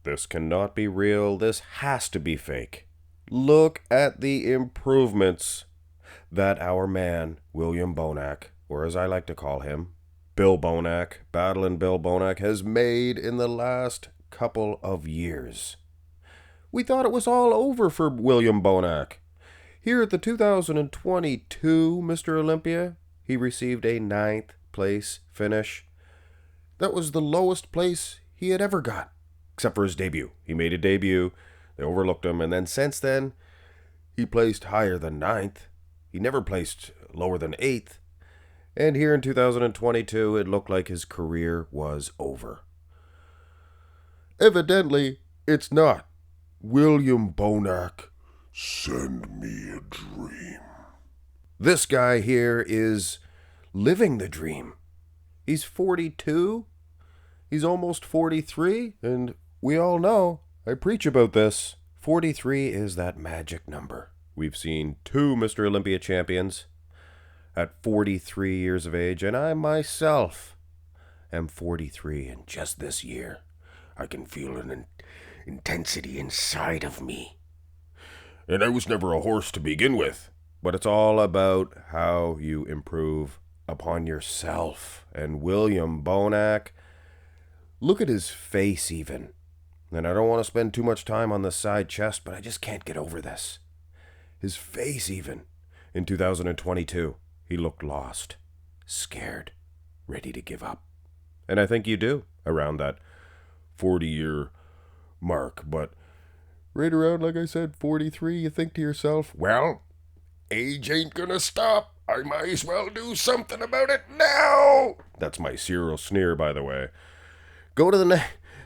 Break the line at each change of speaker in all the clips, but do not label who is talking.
This cannot be real. This has to be fake. Look at the improvements that our man, William Bonac, or as I like to call him, Bill Bonac, Battlin' Bill Bonac, has made in the last couple of years. We thought it was all over for William Bonac. Here at the 2022 Mr. Olympia, he received a 9th place finish. That was the lowest place he had ever got, except for his debut. He made a debut, they overlooked him, and then since then, he placed higher than 9th. He never placed lower than 8th. And here in 2022, it looked like his career was over. Evidently, it's not. William Bonac, send me a dream. This guy here is living the dream. He's 42. He's almost 43. And we all know, I preach about this, 43 is that magic number. We've seen 2 Mr. Olympia champions at 43 years of age, and I myself am 43, and just this year, I can feel an intensity inside of me. And I was never a horse to begin with, but it's all about how you improve upon yourself. And William Bonac, look at his face even. And I don't want to spend too much time on the side chest, but I just can't get over this. His face even, in 2022, he looked lost, scared, ready to give up. And I think you do, around that 40-year mark. But right around, like I said, 43, you think to yourself, well, age ain't gonna stop. I might as well do something about it now. That's my serial sneer, by the way.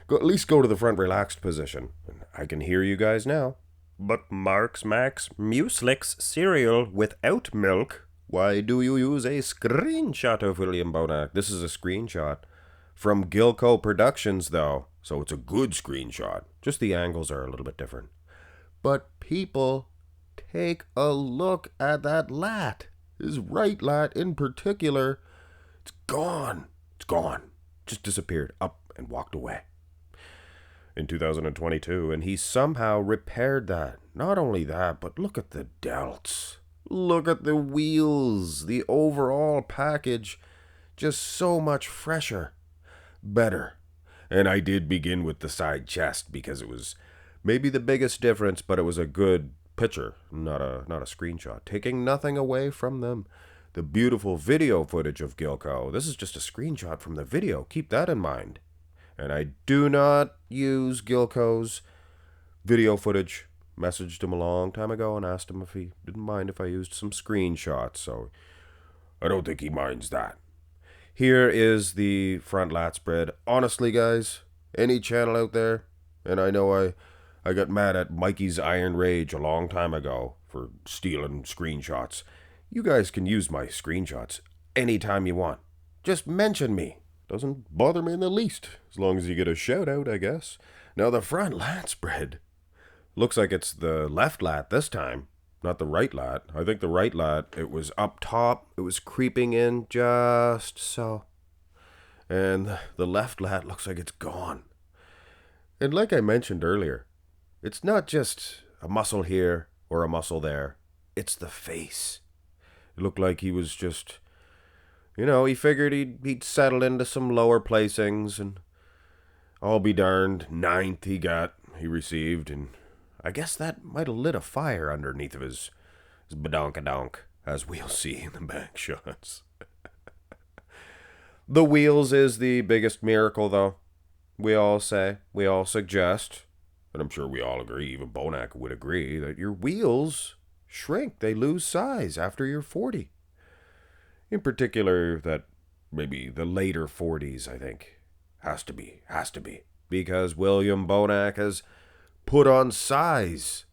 At least go to the front relaxed position. I can hear you guys now. But Mark's Max Muslix cereal without milk. Why do you use a screenshot of William Bonac? This is a screenshot from Gilco Productions, though, so it's a good screenshot. Just the angles are a little bit different. But people, take a look at that lat. His right lat in particular. It's gone. It's gone. Just disappeared up and walked away. In 2022, and he somehow repaired that. Not only that, but look at the delts. Look at the wheels. The overall package, just so much fresher. Better. And I did begin with the side chest because it was maybe the biggest difference, but it was a good picture, not a screenshot. Taking nothing away from them. The beautiful video footage of Gilco. This is just a screenshot from the video. Keep that in mind. And I do not use Gilco's video footage. Messaged him a long time ago and asked him if he didn't mind if I used some screenshots. So I don't think he minds that. Here is the front lat spread. Honestly, guys, any channel out there, and I know I got mad at Mikey's Iron Rage a long time ago for stealing screenshots. You guys can use my screenshots anytime you want. Just mention me. Doesn't bother me in the least, as long as you get a shout out, I guess. Now the front lat spread. Looks like it's the left lat this time, not the right lat. I think the right lat, it was up top, it was creeping in just so. And the left lat looks like it's gone. And like I mentioned earlier, it's not just a muscle here or a muscle there. It's the face. It looked like he was just... he figured he'd settle into some lower placings, and I'll be darned, 9th he received, and I guess that might have lit a fire underneath of his badonkadonk, as we'll see in the back shots. The wheels is the biggest miracle, though. We all suggest, and I'm sure we all agree, even Bonac would agree, that your wheels shrink, they lose size after you're 40. In particular, that maybe the later 40s, I think. Has to be. Because William Bonac has put on size.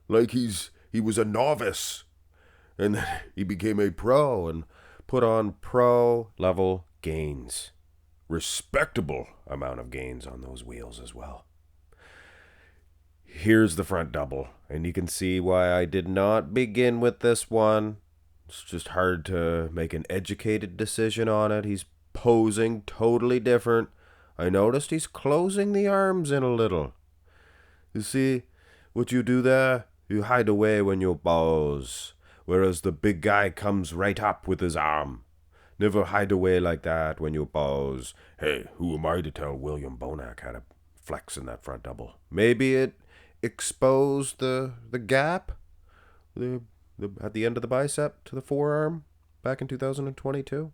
Like he was a novice. And then he became a pro and put on pro-level gains. Respectable amount of gains on those wheels as well. Here's the front double. And you can see why I did not begin with this one. It's just hard to make an educated decision on it. He's posing totally different. I noticed he's closing the arms in a little. You see, what you do there, you hide away when you bows, whereas the big guy comes right up with his arm. Never hide away like that when you bows. Hey, who am I to tell William Bonac how to flex in that front double? Maybe it exposed the gap at the end of the bicep to the forearm back in 2022.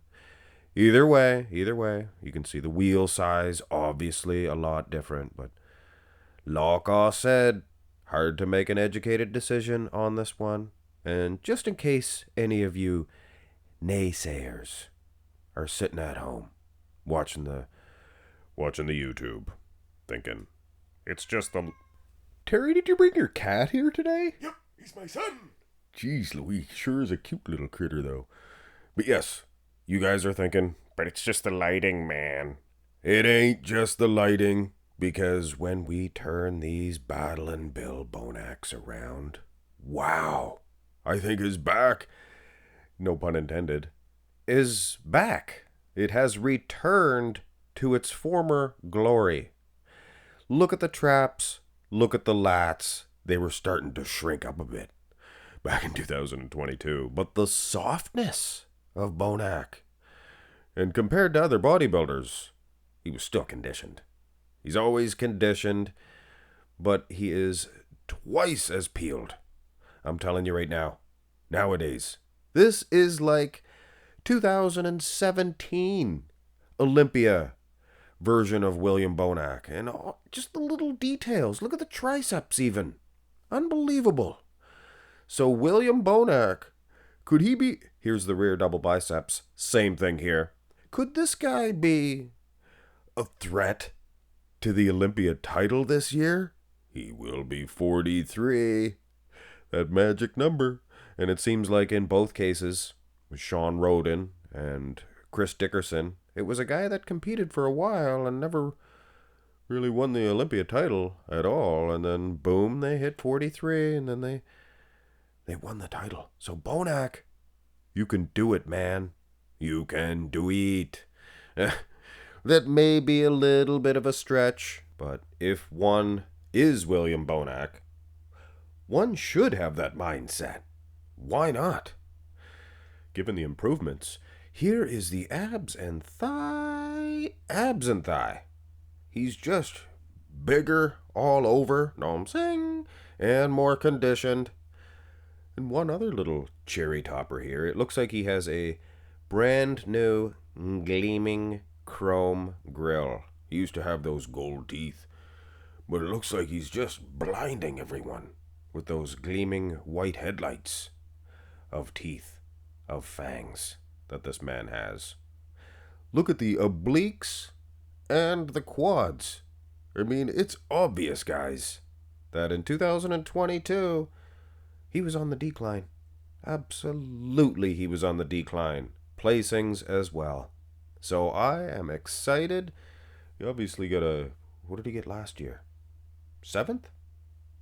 Either way, you can see the wheel size, obviously a lot different, but like I said, hard to make an educated decision on this one. And just in case any of you naysayers are sitting at home watching the YouTube, thinking, it's just the... Terry, did you bring your cat here today?
Yep, he's my son.
Jeez Louise, sure is a cute little critter though. But yes, you guys are thinking, but it's just the lighting, man. It ain't just the lighting, because when we turn these battling Bill Bonacs around, wow, I think his back, no pun intended, is back. It has returned to its former glory. Look at the traps, look at the lats. They were starting to shrink up a bit back in 2022. But the softness of Bonac, and compared to other bodybuilders, he was still conditioned. He's always conditioned, but he is twice as peeled. I'm telling you right now, nowadays, this is like 2017 Olympia version of William Bonac. And just the little details. Look at the triceps even. Unbelievable. So William Bonac, could he be... Here's the rear double biceps. Same thing here. Could this guy be a threat to the Olympia title this year? He will be 43. That magic number. And it seems like in both cases, with Sean Roden and Chris Dickerson, it was a guy that competed for a while and never really won the Olympia title at all. And then, boom, they hit 43, and then they won the title. So, Bonac, you can do it, man. You can do it. That may be a little bit of a stretch, but if one is William Bonac, one should have that mindset. Why not? Given the improvements, here is the abs and thigh. He's just bigger all over, know what I'm saying, and more conditioned. And one other little cherry topper here. It looks like he has a brand new gleaming chrome grill. He used to have those gold teeth, but it looks like he's just blinding everyone with those gleaming white headlights of teeth, of fangs that this man has. Look at the obliques and the quads. I mean, it's obvious, guys, that in 2022, he was on the decline. Absolutely, he was on the decline. Placings as well. So I am excited. You obviously got a... What did he get last year? 7th?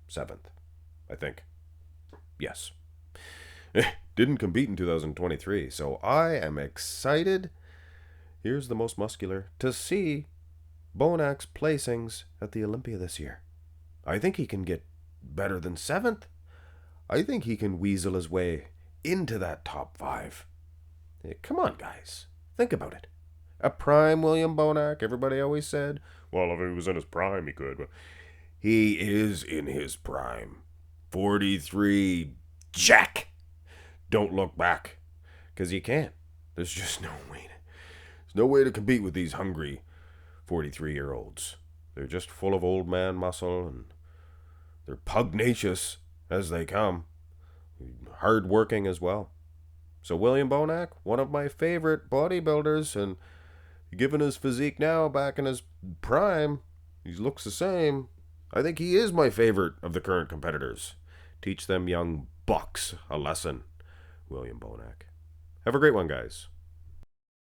7th, I think. Yes. Didn't compete in 2023, so I am excited. Here's the most muscular to see Bonac's placings at the Olympia this year. I think he can get better than 7th. I think he can weasel his way into that top 5. Hey, come on, guys. Think about it. A prime William Bonac, everybody always said, well, if he was in his prime, he could. But he is in his prime. 43, Jack. Don't look back, because you can't. There's just no way. There's no way to compete with these hungry 43-year-olds. They're just full of old man muscle, and they're pugnacious as they come. Hard-working as well. So William Bonac, one of my favorite bodybuilders, and given his physique now, back in his prime, he looks the same. I think he is my favorite of the current competitors. Teach them young bucks a lesson. William Bonac. Have a great one, guys.